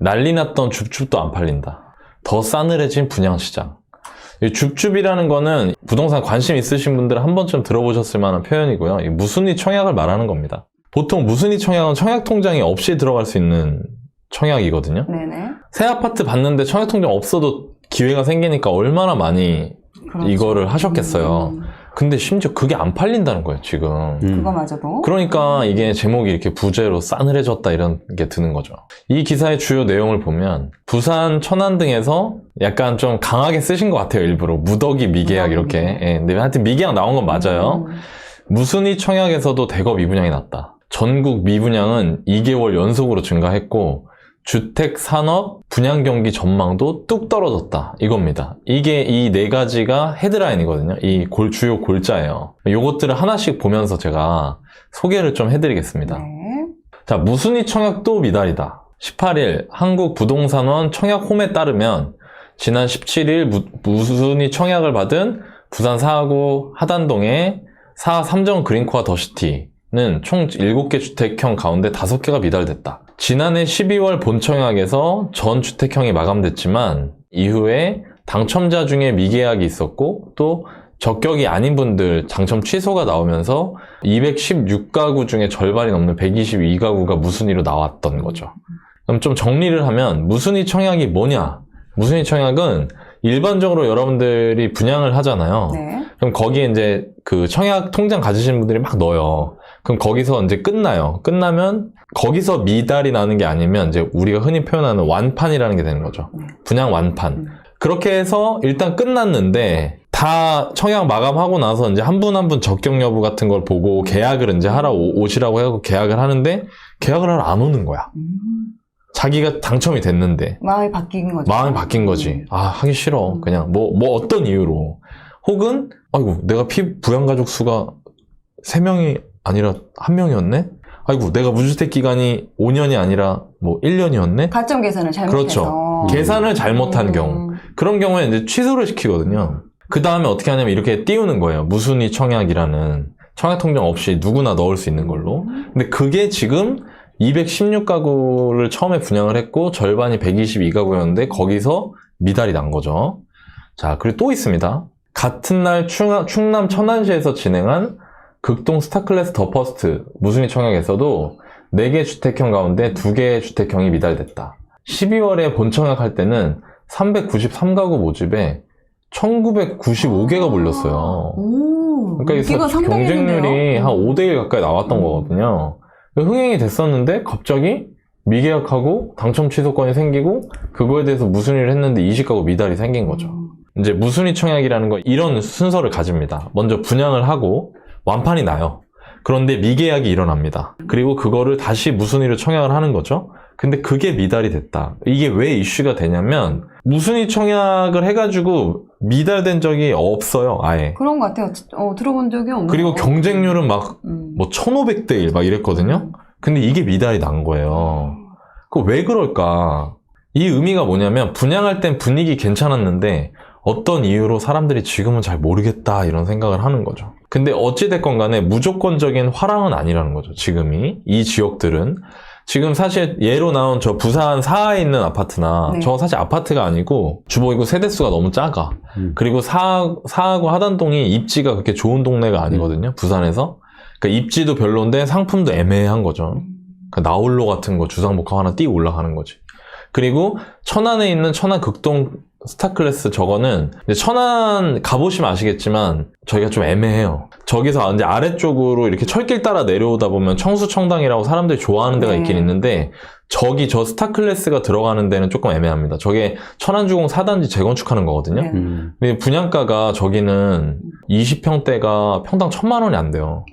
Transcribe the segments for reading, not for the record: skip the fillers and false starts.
난리 났던 줍줍도 안 팔린다. 더 싸늘해진 분양시장. 이 줍줍이라는 거는 부동산 관심 있으신 분들은 한 번쯤 들어보셨을 만한 표현이고요. 이 무순위 청약을 말하는 겁니다. 보통 무순위 청약은 청약통장이 없이 들어갈 수 있는 청약이거든요. 네네. 새 아파트 봤는데 청약통장 없어도 기회가 생기니까 얼마나 많이 그렇죠. 이거를 하셨겠어요. 근데 심지어 그게 안 팔린다는 거예요, 지금. 그거마저도. 그러니까 이게 제목이 이렇게 부재로 싸늘해졌다 이런 게 드는 거죠. 이 기사의 주요 내용을 보면 부산, 천안 등에서 약간 좀 강하게 쓰신 것 같아요, 일부러. 무더기 미계약 이렇게. 예, 근데 하여튼 미계약 나온 건 맞아요. 무순위 청약에서도 대거 미분양이 났다. 전국 미분양은 2개월 연속으로 증가했고 주택, 산업, 분양 경기 전망도 뚝 떨어졌다. 이겁니다. 이게 이 네 가지가 헤드라인이거든요. 이 주요 골자예요. 요것들을 하나씩 보면서 제가 소개를 좀 해드리겠습니다. 네. 자, 무순위 청약도 미달이다. 18일 한국부동산원 청약홈에 따르면 지난 17일 무순위 청약을 받은 부산 4구 하단동의 4 삼정 그린코아 더시티는 총 7개 주택형 가운데 5개가 미달됐다. 지난해 12월 본청약에서 전 주택형이 마감됐지만 이후에 당첨자 중에 미계약이 있었고 또 적격이 아닌 분들 당첨 취소가 나오면서 216가구 중에 절반이 넘는 122가구가 무순위로 나왔던 거죠. 그럼 좀 정리를 하면 무순위 청약이 뭐냐? 무순위 청약은 일반적으로 여러분들이 분양을 하잖아요. 네. 그럼 거기에 이제 그 청약 통장 가지신 분들이 막 넣어요. 그럼 거기서 이제 끝나요. 끝나면 거기서 미달이 나는 게 아니면 이제 우리가 흔히 표현하는 완판이라는 게 되는 거죠. 분양 완판. 그렇게 해서 일단 끝났는데 다 청약 마감하고 나서 이제 한 분 한 분 적격 여부 같은 걸 보고 계약을 이제 하러 오시라고 해서 계약을 하는데 계약을 하러 안 오는 거야. 자기가 당첨이 됐는데. 마음이 바뀐 거죠. 마음이 바뀐 거지. 아, 하기 싫어. 그냥 뭐 어떤 이유로. 혹은 아이고 내가 부양가족 수가 3명이 아니라 1명이었네? 아이고 내가 무주택 기간이 5년이 아니라 뭐 1년이었네? 가점 계산을 잘못해서. 그렇죠. 계산을 잘못한 경우. 그런 경우에 이제 취소를 시키거든요. 그 다음에 어떻게 하냐면 이렇게 띄우는 거예요. 무순위 청약이라는 청약통장 없이 누구나 넣을 수 있는 걸로. 근데 그게 지금 216가구를 처음에 분양을 했고 절반이 122가구였는데 거기서 미달이 난 거죠. 자, 그리고 또 있습니다. 같은 날 충남 천안시에서 진행한 극동 스타클래스 더 퍼스트 무순위 청약에서도 4개 주택형 가운데 2개의 주택형이 미달됐다. 12월에 본청약 할 때는 393가구 모집에 1995개가 몰렸어요. 그러니까 이 경쟁률이 한 5대1 가까이 나왔던 거거든요. 흥행이 됐었는데 갑자기 미계약하고 당첨 취소권이 생기고 그거에 대해서 무순위를 했는데 20가구 미달이 생긴 거죠. 이제 무순위 청약이라는 건 이런 순서를 가집니다. 먼저 분양을 하고 완판이 나요. 그런데 미계약이 일어납니다. 그리고 그거를 다시 무순위로 청약을 하는 거죠. 근데 그게 미달이 됐다. 이게 왜 이슈가 되냐면 무순위 청약을 해가지고 미달된 적이 없어요. 아예. 그런 것 같아요. 들어본 적이 없는. 그리고 경쟁률은 막 뭐 1500대 1 막 이랬거든요. 근데 이게 미달이 난 거예요. 그 왜 그럴까? 이 의미가 뭐냐면 분양할 땐 분위기 괜찮았는데 어떤 이유로 사람들이 지금은 잘 모르겠다 이런 생각을 하는 거죠. 근데 어찌됐건 간에 무조건적인 화랑은 아니라는 거죠. 지금이 이 지역들은 지금 사실 예로 나온 저 부산 사하에 있는 아파트나 네. 저 사실 아파트가 아니고 주거이고 세대수가 너무 작아. 그리고 사하구 하단동이 입지가 그렇게 좋은 동네가 아니거든요. 부산에서. 그러니까 입지도 별론데 상품도 애매한 거죠. 그러니까 나홀로 같은 거 주상복합 하나 띄고 올라가는 거지. 그리고 천안에 있는 천안 극동 스타클래스 저거는 이제 천안 가보시면 아시겠지만 저희가 좀 애매해요. 저기서 이제 아래쪽으로 이렇게 철길 따라 내려오다 보면 청수청당이라고 사람들이 좋아하는 데가 있긴 있는데 저기 저 스타클래스가 들어가는 데는 조금 애매합니다. 저게 천안주공 4단지 재건축하는 거거든요. 근데 분양가가 저기는 20평대가 평당 1,000만 원이 안 돼요.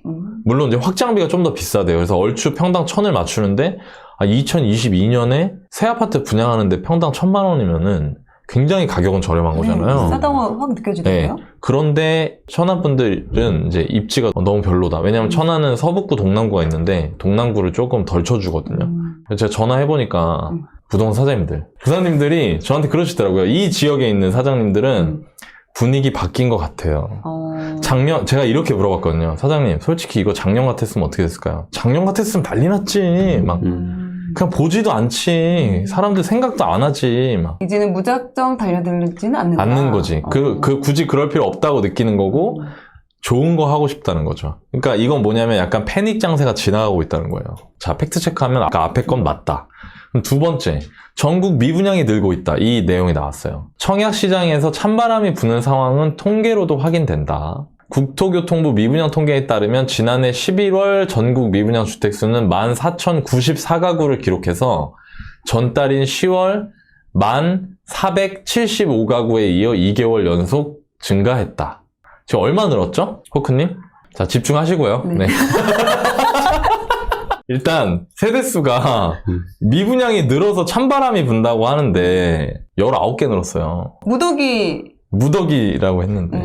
물론 이제 확장비가 좀 더 비싸대요. 그래서 얼추 평당 1,000을 맞추는데 2022년에 새 아파트 분양하는데 평당 1,000만 원이면은 굉장히 가격은 저렴한 거잖아요. 싸다고 확 느껴지더라고요. 네. 그런데 천안 분들은 이제 입지가 너무 별로다. 왜냐면 천안은 서북구, 동남구가 있는데 동남구를 조금 덜 쳐주거든요. 제가 전화해보니까 부동산 사장님들, 부사님들이 저한테 그러시더라고요. 이 지역에 있는 사장님들은 분위기 바뀐 것 같아요. 작년 제가 이렇게 물어봤거든요. 사장님, 솔직히 이거 작년 같았으면 어떻게 됐을까요? 작년 같았으면 난리 났지. 막 그냥 보지도 않지. 사람들 생각도 안 하지. 막. 이제는 무작정 달려들지는 않는다. 않는 거지. 굳이 그럴 필요 없다고 느끼는 거고, 좋은 거 하고 싶다는 거죠. 그러니까 이건 뭐냐면 약간 패닉 장세가 지나가고 있다는 거예요. 자, 팩트 체크하면 아까 앞에 건 맞다. 그럼 두 번째, 전국 미분양이 늘고 있다. 이 내용이 나왔어요. 청약 시장에서 찬바람이 부는 상황은 통계로도 확인된다. 국토교통부 미분양 통계에 따르면 지난해 11월 전국 미분양 주택수는 14,094가구를 기록해서 전달인 10월 1,475가구에 이어 2개월 연속 증가했다. 지금 얼마 늘었죠? 호크님? 자, 집중하시고요. 네. 네. 일단 세대수가 미분양이 늘어서 찬바람이 분다고 하는데 19개 늘었어요. 무더기라고 했는데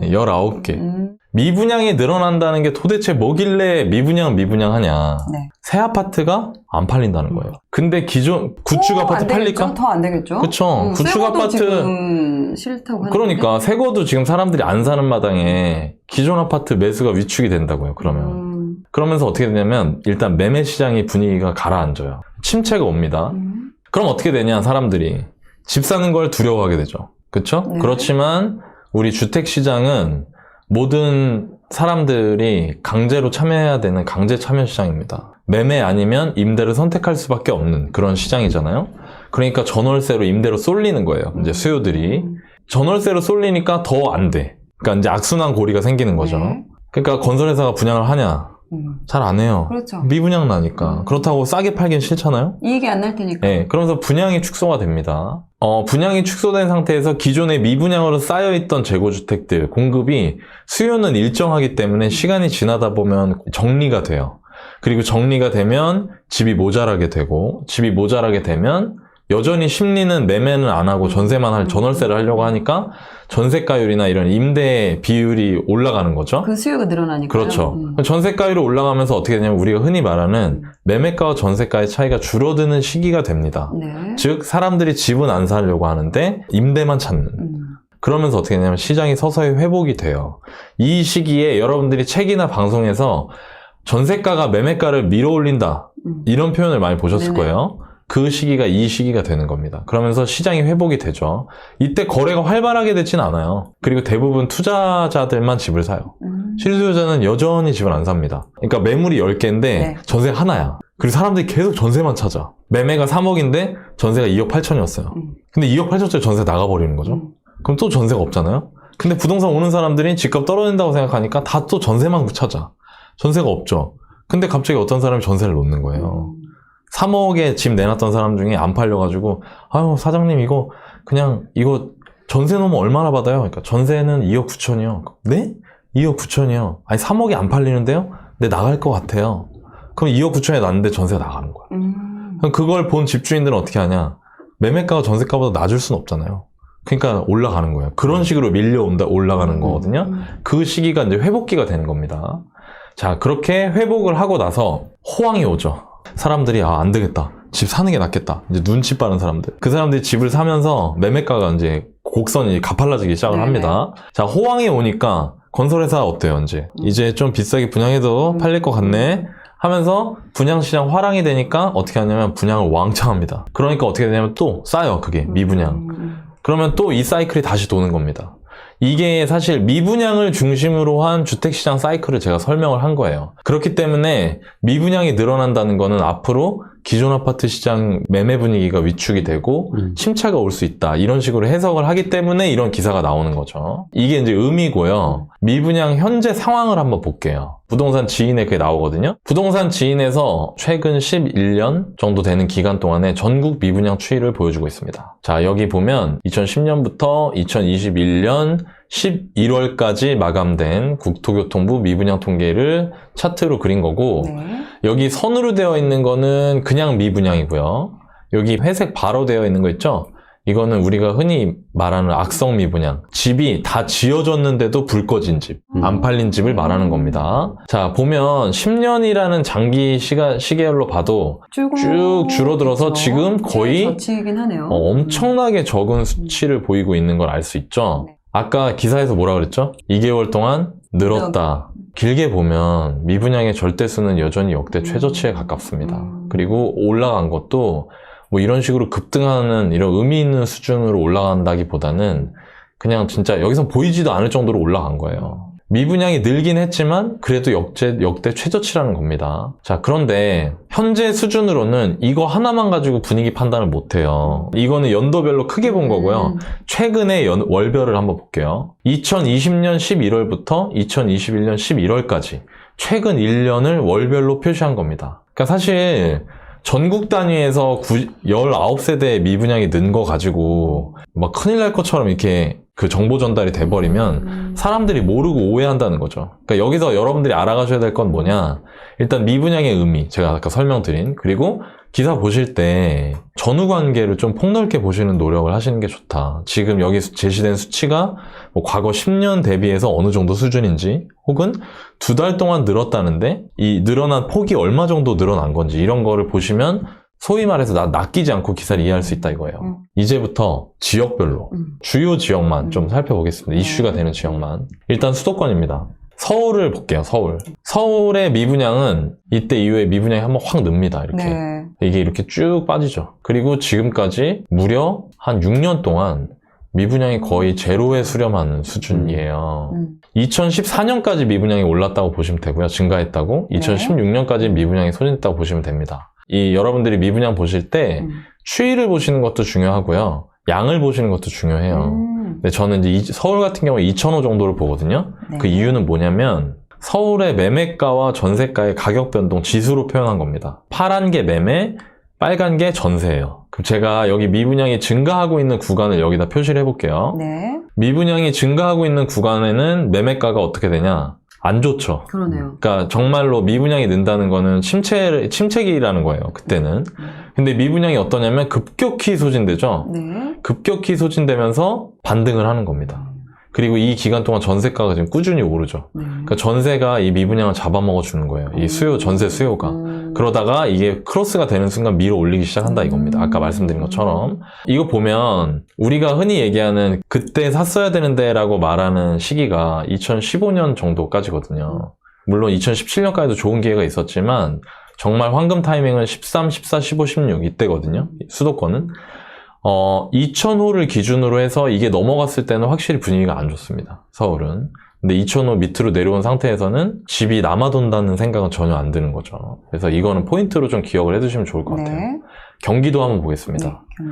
19개. 미분양이 늘어난다는 게 도대체 뭐길래 미분양 하냐. 네. 새 아파트가 안 팔린다는 거예요. 근데 기존 구축 아파트 팔릴까? 더 안 되겠죠? 그쵸. 구축 아파트 지금 싫다고 하는데. 그러니까 새거도 지금 사람들이 안 사는 마당에 기존 아파트 매수가 위축이 된다고요. 그러면서 어떻게 되냐면 일단 매매 시장의 분위기가 가라앉아요. 침체가 옵니다. 그럼 어떻게 되냐, 사람들이 집 사는 걸 두려워하게 되죠. 그쵸? 네. 그렇지만 우리 주택 시장은 모든 사람들이 강제로 참여해야 되는 강제 참여 시장입니다. 매매 아니면 임대를 선택할 수밖에 없는 그런 시장이잖아요. 그러니까 전월세로 임대로 쏠리는 거예요. 이제 수요들이. 전월세로 쏠리니까 더 안 돼. 그러니까 이제 악순환 고리가 생기는 거죠. 네. 그러니까 건설회사가 분양을 하냐? 잘 안 해요. 그렇죠. 미분양 나니까. 그렇다고 싸게 팔긴 싫잖아요? 이익이 안 날 테니까. 네, 그러면서 분양이 축소가 됩니다. 분양이 축소된 상태에서 기존에 미분양으로 쌓여있던 재고주택들 공급이 수요는 일정하기 때문에 시간이 지나다 보면 정리가 돼요. 그리고 정리가 되면 집이 모자라게 되고, 집이 모자라게 되면 여전히 심리는 매매는 안 하고 전세만 전월세를 하려고 하니까 전세가율이나 이런 임대 비율이 올라가는 거죠. 그 수요가 늘어나니까. 그렇죠. 전세가율이 올라가면서 어떻게 되냐면 우리가 흔히 말하는 매매가와 전세가의 차이가 줄어드는 시기가 됩니다. 네. 즉 사람들이 집은 안 사려고 하는데 임대만 찾는. 그러면서 어떻게 되냐면 시장이 서서히 회복이 돼요. 이 시기에 여러분들이 책이나 방송에서 전세가가 매매가를 밀어올린다. 이런 표현을 많이 보셨을 네네. 거예요. 그 시기가 이 시기가 되는 겁니다. 그러면서 시장이 회복이 되죠. 이때 거래가 활발하게 되진 않아요. 그리고 대부분 투자자들만 집을 사요. 실수요자는 여전히 집을 안 삽니다. 그러니까 매물이 10개인데 네. 전세 하나야. 그리고 사람들이 계속 전세만 찾아. 매매가 3억인데 전세가 2억 8천이었어요. 근데 2억 8천짜리 전세 나가버리는 거죠. 그럼 또 전세가 없잖아요. 근데 부동산 오는 사람들이 집값 떨어진다고 생각하니까 다 또 전세만 찾아. 전세가 없죠. 근데 갑자기 어떤 사람이 전세를 놓는 거예요. 3억에 집 내놨던 사람 중에 안 팔려가지고 아유 사장님 이거 전세 놓으면 얼마나 받아요? 그러니까 전세는 2억 9천이요. 네? 2억 9천이요. 아니 3억이 안 팔리는데요? 네 나갈 것 같아요. 그럼 2억 9천에 놨는데 전세가 나가는 거야. 그럼 그걸 본 집주인들은 어떻게 하냐? 매매가가 전세가보다 낮을 수는 없잖아요. 그러니까 올라가는 거예요. 그런 식으로 올라가는 거거든요. 그 시기가 이제 회복기가 되는 겁니다. 자, 그렇게 회복을 하고 나서 호황이 오죠. 사람들이 안 되겠다. 집 사는 게 낫겠다. 이제 눈치 빠른 사람들. 그 사람들이 집을 사면서 매매가가 이제 곡선이 가팔라지기 시작을 합니다. 자, 호황이 오니까 건설회사 어때요, 이제 좀 비싸게 분양해도 팔릴 것 같네. 하면서 분양시장 화랑이 되니까 어떻게 하냐면 분양을 왕창 합니다. 그러니까 어떻게 되냐면 또 싸요, 그게 미분양. 그러면 또 이 사이클이 다시 도는 겁니다. 이게 사실 미분양을 중심으로 한 주택시장 사이클을 제가 설명을 한 거예요. 그렇기 때문에 미분양이 늘어난다는 거는 앞으로 기존 아파트 시장 매매 분위기가 위축이 되고 침체가 올 수 있다. 이런 식으로 해석을 하기 때문에 이런 기사가 나오는 거죠. 이게 이제 의미고요. 미분양 현재 상황을 한번 볼게요. 부동산 지인에 그게 나오거든요. 부동산 지인에서 최근 11년 정도 되는 기간 동안에 전국 미분양 추이를 보여주고 있습니다. 자, 여기 보면 2010년부터 2021년 11월까지 마감된 국토교통부 미분양 통계를 차트로 그린 거고, 네. 여기 선으로 되어 있는 거는 그냥 미분양이고요. 여기 회색 바로 되어 있는 거 있죠? 이거는 우리가 흔히 말하는 악성 미분양. 집이 다 지어졌는데도 불 꺼진 집, 안 팔린 집을 말하는 겁니다. 자, 보면 10년이라는 장기 시계열로 봐도 쭉 줄어들어서 지금 거의 저치이긴 하네요. 엄청나게 적은 수치를 보이고 있는 걸 알 수 있죠. 네. 아까 기사에서 뭐라 그랬죠? 2개월 동안 늘었다. 길게 보면 미분양의 절대수는 여전히 역대 최저치에 가깝습니다. 그리고 올라간 것도 뭐 이런 식으로 급등하는 이런 의미 있는 수준으로 올라간다기보다는 그냥 진짜 여기서 보이지도 않을 정도로 올라간 거예요. 미분양이 늘긴 했지만 그래도 역대 최저치라는 겁니다. 자, 그런데 현재 수준으로는 이거 하나만 가지고 분위기 판단을 못해요. 이거는 연도별로 크게 본 거고요. 최근의 월별을 한번 볼게요. 2020년 11월부터 2021년 11월까지 최근 1년을 월별로 표시한 겁니다. 그러니까 사실 전국 단위에서 19세대의 미분양이 는 거 가지고 막 큰일 날 것처럼 이렇게 그 정보 전달이 돼버리면 사람들이 모르고 오해한다는 거죠. 그러니까 여기서 여러분들이 알아가셔야 될 건 뭐냐. 일단 미분양의 의미, 제가 아까 설명드린, 그리고 기사 보실 때 전후 관계를 좀 폭넓게 보시는 노력을 하시는 게 좋다. 지금 여기 제시된 수치가 뭐 과거 10년 대비해서 어느 정도 수준인지, 혹은 2달 동안 늘었다는데 이 늘어난 폭이 얼마 정도 늘어난 건지, 이런 거를 보시면 소위 말해서 낚이지 않고 기사를 이해할 수 있다 이거예요. 이제부터 지역별로 주요 지역만 좀 살펴보겠습니다. 이슈가 되는 지역만. 일단 수도권입니다. 서울을 볼게요. 서울의 미분양은 이때 이후에 미분양이 한번 확 늡니다. 이렇게. 네. 이게 이렇게 쭉 빠지죠. 그리고 지금까지 무려 한 6년 동안 미분양이 거의 제로에 수렴하는 수준이에요. 2014년까지 미분양이 올랐다고 보시면 되고요. 증가했다고. 2016년까지 미분양이 소진했다고 보시면 됩니다. 여러분들이 미분양 보실 때 추이를 보시는 것도 중요하고요. 양을 보시는 것도 중요해요. 근데 저는 이제 서울 같은 경우에 2,000호 정도를 보거든요. 네. 그 이유는 뭐냐면 서울의 매매가와 전세가의 가격 변동 지수로 표현한 겁니다. 파란 게 매매, 빨간 게 전세예요. 그럼 제가 여기 미분양이 증가하고 있는 구간을 여기다 표시를 해볼게요. 네. 미분양이 증가하고 있는 구간에는 매매가가 어떻게 되냐? 안 좋죠. 그러네요. 그러니까 정말로 미분양이 는다는 거는 침체기라는 거예요. 그때는. 근데 미분양이 어떠냐면 급격히 소진되죠. 네. 급격히 소진되면서 반등을 하는 겁니다. 그리고 이 기간 동안 전세가가 지금 꾸준히 오르죠. 그러니까 전세가 이 미분양을 잡아먹어 주는 거예요. 이 전세 수요가. 그러다가 이게 크로스가 되는 순간 밀어 올리기 시작한다 이겁니다. 아까 말씀드린 것처럼. 이거 보면 우리가 흔히 얘기하는 그때 샀어야 되는데 라고 말하는 시기가 2015년 정도까지거든요. 물론 2017년까지도 좋은 기회가 있었지만 정말 황금 타이밍은 13, 14, 15, 16 이때거든요. 수도권은. 2,000호를 기준으로 해서 이게 넘어갔을 때는 확실히 분위기가 안 좋습니다. 서울은. 근데 2,000호 밑으로 내려온 상태에서는 집이 남아돈다는 생각은 전혀 안 드는 거죠. 그래서 이거는 포인트로 좀 기억을 해두시면 좋을 것 같아요. 네. 경기도 한번 보겠습니다. 네,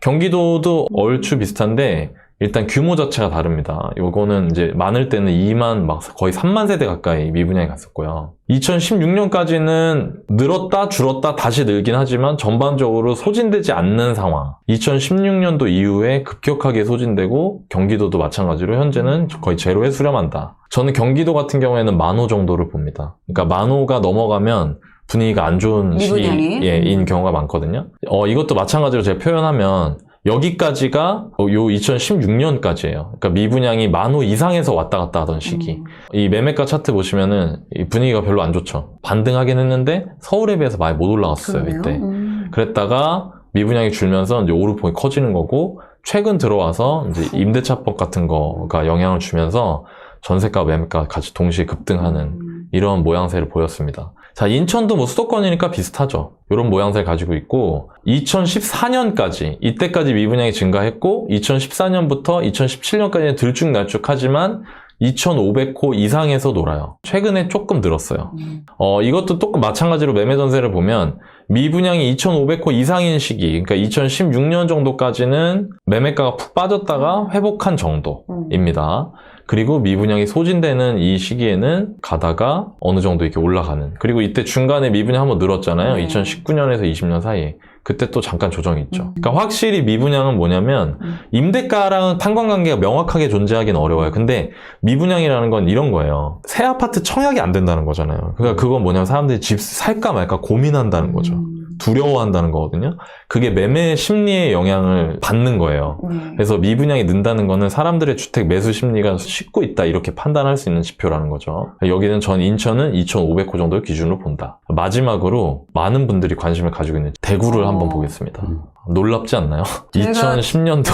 경기도도 얼추 비슷한데 일단 규모 자체가 다릅니다. 요거는 이제 많을 때는 2만, 막 거의 3만 세대 가까이 미분양이 갔었고요. 2016년까지는 늘었다 줄었다 다시 늘긴 하지만 전반적으로 소진되지 않는 상황. 2016년도 이후에 급격하게 소진되고 경기도도 마찬가지로 현재는 거의 제로에 수렴한다. 저는 경기도 같은 경우에는 10,000호 정도를 봅니다. 그러니까 10,000호가 넘어가면 분위기가 안 좋은 시기인 경우가 많거든요. 이것도 마찬가지로 제가 표현하면 여기까지가 요 2016년까지예요. 그러니까 미분양이 10,000호 이상에서 왔다 갔다 하던 시기. 이 매매가 차트 보시면은 이 분위기가 별로 안 좋죠. 반등하긴 했는데 서울에 비해서 많이 못 올라갔어요. 그러네요. 이때. 그랬다가 미분양이 줄면서 이제 오르폭이 커지는 거고, 최근 들어와서 이제 임대차법 같은 거가 영향을 주면서 전세가 매매가 같이 동시에 급등하는 이런 모양새를 보였습니다. 자, 인천도 뭐 수도권이니까 비슷하죠. 이런 모양새를 가지고 있고, 2014년까지, 이때까지 미분양이 증가했고, 2014년부터 2017년까지는 들쭉날쭉하지만 2,500호 이상에서 놀아요. 최근에 조금 늘었어요. 이것도 똑같 마찬가지로 매매 전세를 보면 미분양이 2,500호 이상인 시기, 그러니까 2016년 정도까지는 매매가가 푹 빠졌다가 회복한 정도입니다. 그리고 미분양이 소진되는 이 시기에는 가다가 어느 정도 이렇게 올라가는. 그리고 이때 중간에 미분양 한번 늘었잖아요. 2019년에서 20년 사이에. 그때 또 잠깐 조정이 있죠. 그러니까 확실히 미분양은 뭐냐면 임대가랑은 상관관계가 명확하게 존재하기는 어려워요. 근데 미분양이라는 건 이런 거예요. 새 아파트 청약이 안 된다는 거잖아요. 그러니까 그건 뭐냐면 사람들이 집 살까 말까 고민한다는 거죠. 두려워한다는 거거든요. 그게 매매 심리에 영향을 받는 거예요. 그래서 미분양이 는다는 거는 사람들의 주택 매수 심리가 식고 있다, 이렇게 판단할 수 있는 지표라는 거죠. 여기는 인천은 2,500호 정도를 기준으로 본다. 마지막으로 많은 분들이 관심을 가지고 있는 대구를 한번 보겠습니다. 놀랍지 않나요? 2010년도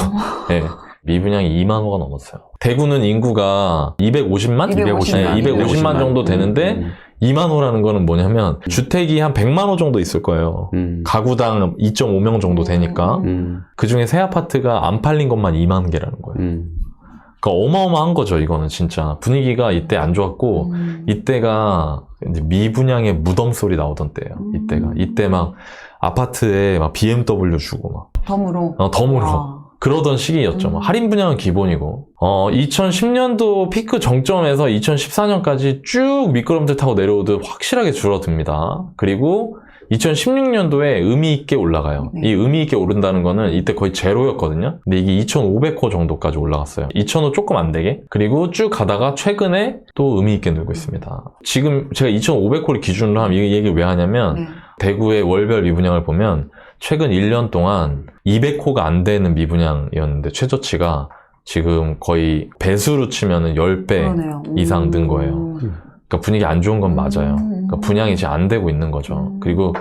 네, 미분양이 2만 호가 넘었어요. 대구는 인구가 250만? 250만. 250만 정도 되는데 2만 호라는 거는 뭐냐면 주택이 한 100만 호 정도 있을 거예요. 가구당 2.5명 정도 되니까 그 중에 새 아파트가 안 팔린 것만 2만 개라는 거예요. 그러니까 어마어마한 거죠. 이거는 진짜 분위기가 이때 안 좋았고 이때가 이제 미분양의 무덤 소리 나오던 때예요. 이때 막 아파트에 막 BMW 주고 막 덤으로. 덤으로 그러던 시기였죠. 뭐 할인 분양은 기본이고 2010년도 피크 정점에서 2014년까지 쭉 미끄럼틀 타고 내려오듯 확실하게 줄어듭니다. 그리고 2016년도에 의미 있게 올라가요. 네. 이 의미 있게 오른다는 거는 이때 거의 제로였거든요. 근데 이게 2,500호 정도까지 올라갔어요. 2,000호 조금 안 되게. 그리고 쭉 가다가 최근에 또 의미 있게 늘고 있습니다. 지금 제가 2,500호를 기준으로 하면 이 얘기를 왜 하냐면 네. 대구의 월별 미분양을 보면 최근 1년 동안 200호가 안 되는 미분양이었는데 최저치가 지금 거의 배수로 치면은 10배 그러네요. 이상 는 거예요. 그러니까 분위기 안 좋은 건 맞아요. 그러니까 분양이 이제 안 되고 있는 거죠. 그리고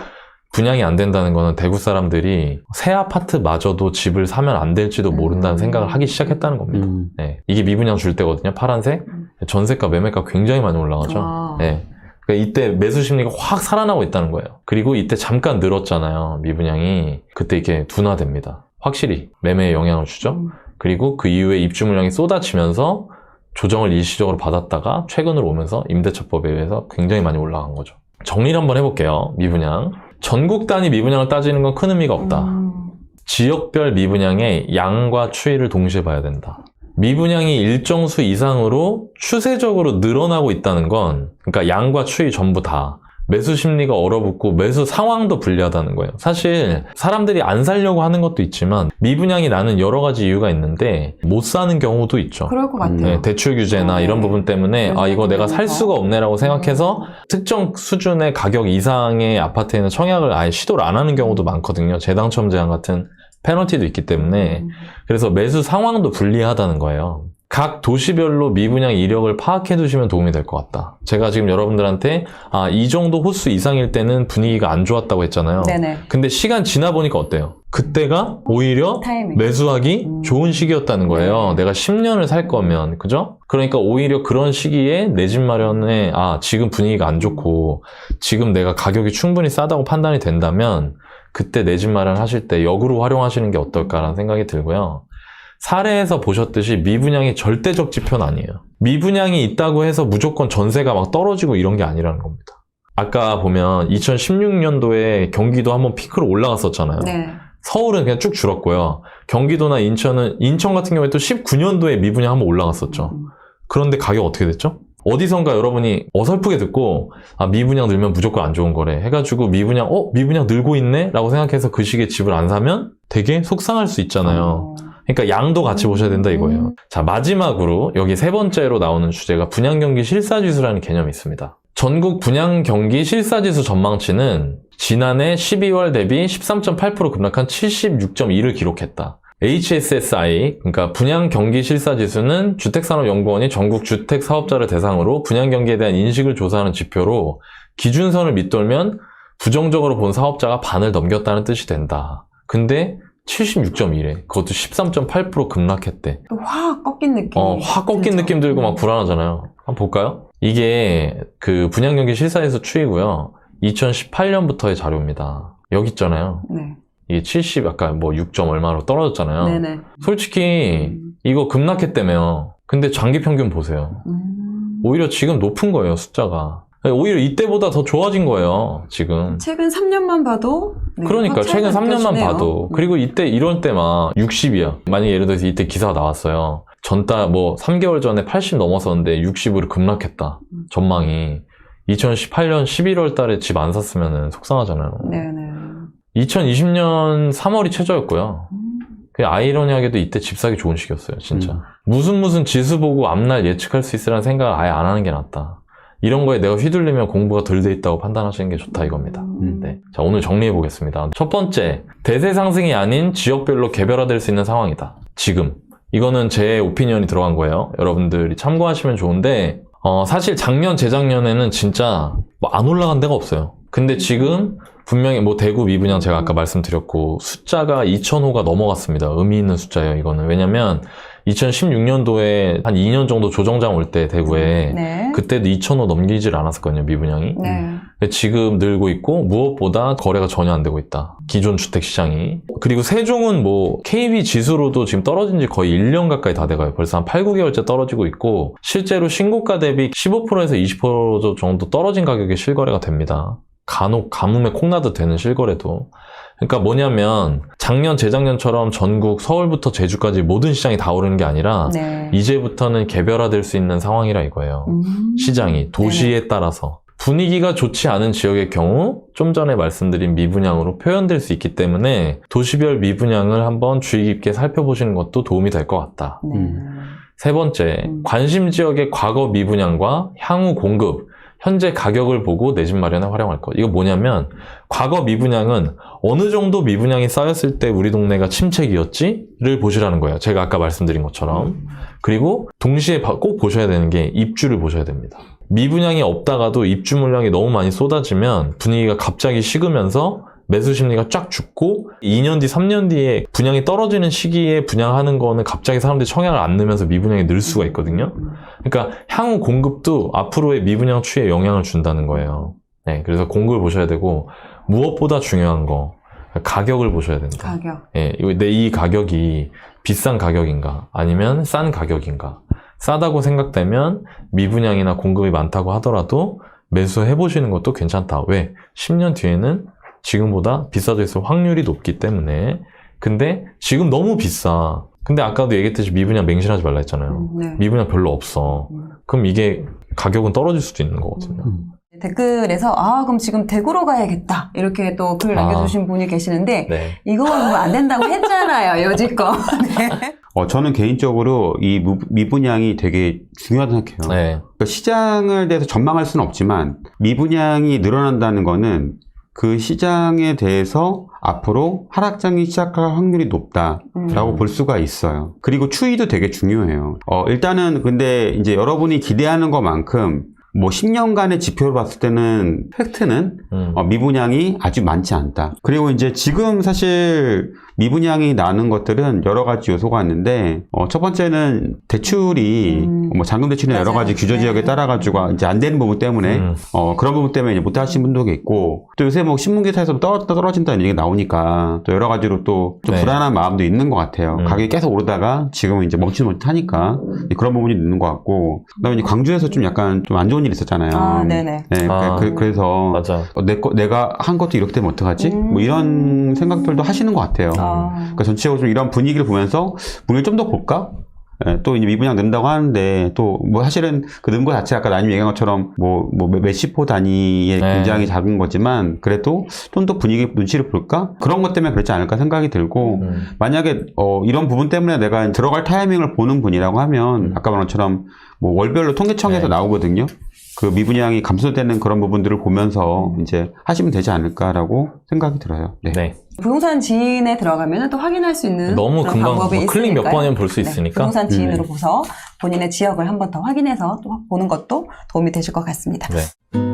분양이 안 된다는 거는 대구 사람들이 새 아파트마저도 집을 사면 안 될지도 모른다는 생각을 하기 시작했다는 겁니다. 네. 이게 미분양 줄 때거든요. 파란색. 전세가 매매가 굉장히 많이 올라가죠. 네. 그러니까 이때 매수 심리가 확 살아나고 있다는 거예요. 그리고 이때 잠깐 늘었잖아요. 미분양이. 그때 이렇게 둔화됩니다. 확실히 매매에 영향을 주죠. 그리고 그 이후에 입주 물량이 쏟아지면서 조정을 일시적으로 받았다가 최근으로 오면서 임대차법에 의해서 굉장히 많이 올라간 거죠. 정리를 한번 해볼게요. 미분양. 전국 단위 미분양을 따지는 건 큰 의미가 없다. 지역별 미분양의 양과 추이를 동시에 봐야 된다. 미분양이 일정 수 이상으로 추세적으로 늘어나고 있다는 건 그러니까 양과 추이 전부 다 매수 심리가 얼어붙고 매수 상황도 불리하다는 거예요. 사실 사람들이 안 살려고 하는 것도 있지만 미분양이 나는 여러 가지 이유가 있는데 못 사는 경우도 있죠. 그럴 것 같아요. 네, 대출 규제나 이런 부분 때문에 이거 내가 살 수가 없네라고 생각해서 특정 수준의 가격 이상의 아파트에는 청약을 아예 시도를 안 하는 경우도 많거든요. 재당첨 제한 같은 페널티도 있기 때문에 그래서 매수 상황도 불리하다는 거예요. 각 도시별로 미분양 이력을 파악해 두시면 도움이 될 것 같다. 제가 지금 여러분들한테 이 정도 호수 이상일 때는 분위기가 안 좋았다고 했잖아요. 네네. 근데 시간 지나 보니까 어때요? 그때가 오히려 타이밍. 매수하기 좋은 시기였다는 거예요. 내가 10년을 살 거면, 그죠? 그러니까 오히려 그런 시기에 내 집 마련에 지금 분위기가 안 좋고 지금 내가 가격이 충분히 싸다고 판단이 된다면 그때 내 집 마련 하실 때 역으로 활용하시는 게 어떨까라는 생각이 들고요. 사례에서 보셨듯이 미분양이 절대적 지표는 아니에요. 미분양이 있다고 해서 무조건 전세가 막 떨어지고 이런 게 아니라는 겁니다. 아까 보면 2016년도에 경기도 한번 피크로 올라갔었잖아요. 네. 서울은 그냥 쭉 줄었고요. 경기도나 인천 같은 경우에 또 19년도에 미분양 한번 올라갔었죠. 그런데 가격 어떻게 됐죠? 어디선가 여러분이 어설프게 듣고 미분양 늘면 무조건 안 좋은 거래 해가지고 미분양 늘고 있네? 라고 생각해서 그 시기에 집을 안 사면 되게 속상할 수 있잖아요. 그러니까 양도 같이 보셔야 된다 이거예요. 자, 마지막으로 여기 세 번째로 나오는 주제가 분양경기 실사지수라는 개념이 있습니다. 전국 분양경기 실사지수 전망치는 지난해 12월 대비 13.8% 급락한 76.2를 기록했다. HSSI, 그러니까 분양경기실사지수는 주택산업연구원이 전국 주택사업자를 대상으로 분양경기에 대한 인식을 조사하는 지표로 기준선을 밑돌면 부정적으로 본 사업자가 반을 넘겼다는 뜻이 된다. 근데 76.1에 그것도 13.8% 급락했대. 또 확 꺾인 느낌. 확 꺾인 느낌 들고 막 불안하잖아요. 한번 볼까요? 이게 그 분양경기 실사지수 추이고요. 2018년부터의 자료입니다. 여기 있잖아요. 네. 이게 70 아까 뭐 6점 얼마로 떨어졌잖아요. 네네. 솔직히 이거 급락했다며요. 근데 장기 평균 보세요. 오히려 지금 높은 거예요, 숫자가. 오히려 이때보다 더 좋아진 거예요, 지금. 최근 3년만 봐도 그러니까 최근 3년만 봐도. 그리고 이때 이럴 때 막 60이야. 만약에 예를 들어서 이때 기사가 나왔어요. 전달 뭐 3개월 전에 80 넘었었는데 60으로 급락했다. 전망이. 2018년 11월 달에 집 안 샀으면 속상하잖아요. 네네. 2020년 3월이 최저였고요. 아이러니하게도 이때 집 사기 좋은 시기였어요, 진짜. 무슨 지수 보고 앞날 예측할 수 있으라는 생각을 아예 안 하는 게 낫다. 이런 거에 내가 휘둘리면 공부가 덜 돼 있다고 판단하시는 게 좋다 이겁니다. 네. 자, 오늘 정리해 보겠습니다. 첫 번째, 대세 상승이 아닌 지역별로 개별화될 수 있는 상황이다. 지금. 이거는 제 오피니언이 들어간 거예요. 여러분들이 참고하시면 좋은데, 사실 작년, 재작년에는 진짜 뭐 안 올라간 데가 없어요. 근데 지금 분명히 뭐 대구 미분양 제가 아까 말씀드렸고 숫자가 2,000호가 넘어갔습니다. 의미 있는 숫자예요, 이거는. 왜냐면 2016년도에 한 2년 정도 조정장 올 때 대구에 네. 그때도 2,000호 넘기질 않았었거든요, 미분양이. 네. 지금 늘고 있고 무엇보다 거래가 전혀 안 되고 있다. 기존 주택 시장이. 그리고 세종은 뭐 KB 지수로도 지금 떨어진 지 거의 1년 가까이 다 돼가요. 벌써 한 8, 9개월째 떨어지고 있고 실제로 신고가 대비 15%에서 20% 정도 떨어진 가격에 실거래가 됩니다. 간혹 가뭄에 콩나듯 되는 실거래도. 그러니까 뭐냐면 작년, 재작년처럼 전국 서울부터 제주까지 모든 시장이 다 오르는 게 아니라 네. 이제부터는 개별화될 수 있는 상황이라 이거예요. 시장이 도시에 따라서. 분위기가 좋지 않은 지역의 경우 좀 전에 말씀드린 미분양으로 표현될 수 있기 때문에 도시별 미분양을 한번 주의 깊게 살펴보시는 것도 도움이 될 것 같다. 네. 세 번째, 관심 지역의 과거 미분양과 향후 공급, 현재 가격을 보고 내 집 마련에 활용할 것. 이거 뭐냐면 과거 미분양은 어느 정도 미분양이 쌓였을 때 우리 동네가 침체기였지를 보시라는 거예요. 제가 아까 말씀드린 것처럼. 그리고 동시에 꼭 보셔야 되는 게 입주를 보셔야 됩니다. 미분양이 없다가도 입주 물량이 너무 많이 쏟아지면 분위기가 갑자기 식으면서 매수 심리가 쫙 죽고 2년 뒤, 3년 뒤에 분양이 떨어지는 시기에 분양하는 거는 갑자기 사람들이 청약을 안 넣으면서 미분양이 늘 수가 있거든요. 그러니까 향후 공급도 앞으로의 미분양 추이에 영향을 준다는 거예요. 네, 그래서 공급을 보셔야 되고 무엇보다 중요한 거 가격을 보셔야 된다. 가격. 예, 내 이 가격이 비싼 가격인가 아니면 싼 가격인가. 싸다고 생각되면 미분양이나 공급이 많다고 하더라도 매수해보시는 것도 괜찮다. 왜? 10년 뒤에는 지금보다 비싸져 있을 확률이 높기 때문에. 근데 지금 너무 비싸. 근데 아까도 얘기했듯이 미분양 맹신하지 말라 했잖아요. 네. 미분양 별로 없어. 그럼 이게 가격은 떨어질 수도 있는 거거든요. 댓글에서 그럼 지금 대구로 가야겠다 이렇게 또 글 남겨주신 분이 계시는데 네. 이거 보면 안 된다고 했잖아요, 여지껏. 네. 저는 개인적으로 이 미분양이 되게 중요하다고 생각해요. 네. 그러니까 시장을 대해서 전망할 수는 없지만 미분양이 늘어난다는 거는 그 시장에 대해서 앞으로 하락장이 시작할 확률이 높다라고 볼 수가 있어요. 그리고 추이도 되게 중요해요. 일단은 근데 이제 여러분이 기대하는 것만큼 뭐 10년간의 지표로 봤을 때는 팩트는 미분양이 아주 많지 않다. 그리고 이제 지금 사실 미분양이 나는 것들은 여러 가지 요소가 있는데 첫 번째는 대출이 뭐 잔금 대출이나 여러 가지 규제 지역에 따라 가지고 이제 안 되는 부분 때문에 그런 부분 때문에 이제 못 하시는 분도 있고 또 요새 뭐 신문 기사에서 떨어진다는 얘기가 나오니까 또 여러 가지로 또 좀 네. 불안한 마음도 있는 것 같아요. 가격이 계속 오르다가 지금은 이제 멈칫멈칫하니까 그런 부분이 있는 것 같고 그다음에 이제 광주에서 좀 약간 좀 안 좋은 일이 있었잖아요. 네네. 네, 그래서 맞아. 내가 한 것도 이렇게 되면 어떡하지? 뭐 이런 생각들도 하시는 것 같아요. 그러니까 전체적으로 좀 이런 분위기를 보면서 분위기를 좀 더 볼까? 예, 또 이제 미분양 는다고 하는데 또 뭐 사실은 그 는 거 자체가 아까 나님 얘기한 것처럼 뭐 몇십 호 단위의 네. 굉장히 작은 거지만 그래도 좀 더 분위기 눈치를 볼까? 그런 것 때문에 그렇지 않을까 생각이 들고 만약에 이런 부분 때문에 내가 들어갈 타이밍을 보는 분이라고 하면 아까 말한 것처럼 뭐 월별로 통계청에서 네. 나오거든요. 그 미분양이 감소되는 그런 부분들을 보면서 이제 하시면 되지 않을까라고 생각이 들어요. 네. 네. 부동산 지인에 들어가면 또 확인할 수 있는 너무 그런 금방 방법이 뭐 클릭 몇 있으니까요. 번이면 볼 수 있으니까. 부동산 지인으로 보서 본인의 지역을 한 번 더 확인해서 또 보는 것도 도움이 되실 것 같습니다. 네.